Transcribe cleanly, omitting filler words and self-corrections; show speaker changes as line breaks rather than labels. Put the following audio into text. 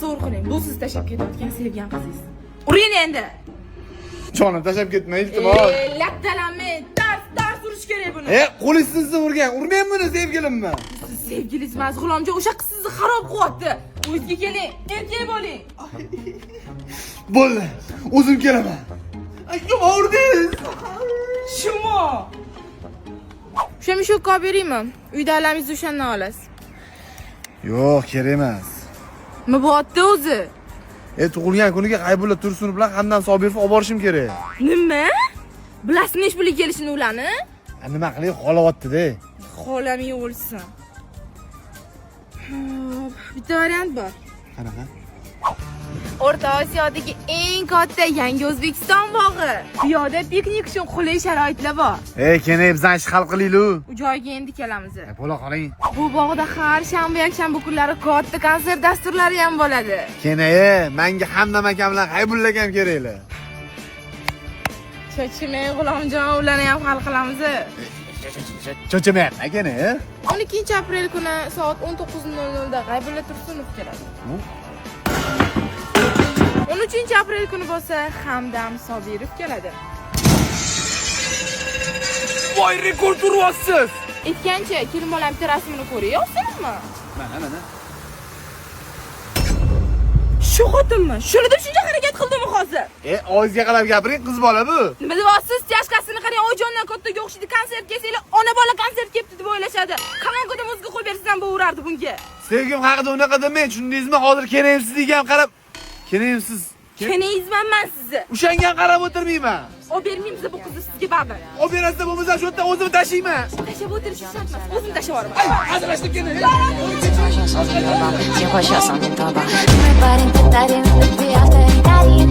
to'g'ri qiling. Bu siz tashlab ketayotgan sevgan qizingiz. Uring endi.
Jonim tashlab ketma, iltimos.
Lattalanmay, dars urish kerak buni.
Qo'lingizni urgan. Urmang buni sevgilimmi?
Siz sevgilingiz emas, G'ulomjon, o'sha qiz sizni xarob qilyapti. O'zga keling, erkak bo'ling.
Bo'ldi. O'zim kelaman. Kim urdingiz?
Shimo. O'sha mushukka olib beraymi? Uyda alamingizni o'shandan olasiz.
Yo'q, kerak emas.
Nima bo'lyapti o'zi?
Tug'ilgan kuniga G'aybulla Tursunov bilan Hamdam Sobirov olib borishim kerak.
Nima? Bilasizmi ish bilan kelishini ularni?
Nima qilay, xolayapti-da.
Xolaming o'lsin. Bitta variant bor.
Qanaqa?
O'rta Osiyodagi eng katta yangi O'zbekiston bog'i. Bu yerda piknik uchun qulay sharoitlar bor.
Kene bizdan ish hal qilaylik.
U joyga endi kelamiz.
Bo'la qoling.
Bu bog'da har shanba, yakshanba kunlari katta konsert dasturlari ham bo'ladi.
Kene, menga Hamdam akam bilan G'aybulla akam keraklar.
Cho'chimay G'ulomjon, ularni ham hal qilamiz.
Cho'chimayapman, kene.
12-aprel kuni soat 19:00 da G'aybulla Tursunov keladi. 13-aprel kuni bo'lsa Hamdam Sobirov keladi.
Voy, rekord uryapsiz.
Aytgancha, kelin bolam bitta rasmini ko'ryapsizmi?
Mana.
Shu xotinmi? Shunida shuncha harakat qildimi hozir?
Og'izga qarab gapiring, qiz bola bu.
Nima deyapsiz? Tashqasini qarang, oyijondan kattaga o'xshaydi. Konsert kelsanglar, ona bola konsert kelibdi deb o'ylashadi. Kamongoda muzika qo'yib bersam ham bo'lardi bunga.
Sevgim haqida unaqa demang, tushundingizmi? Hozir kelaysiz degan qarab. Kelaysiz.
Kenayizman men sizni.
O'shanga qarab o'tirmayman.
Olib bermaymiz bu qizni sizga baribir.
Olib berasiz bo'lmasa shu yerda o'zim tashiyman.
Tashab o'tirish shart emas. O'zim tashab yuboraman.
Hazırlaştık gene.
Tiempo yo son mi toba. Me para intentar y me desviaste y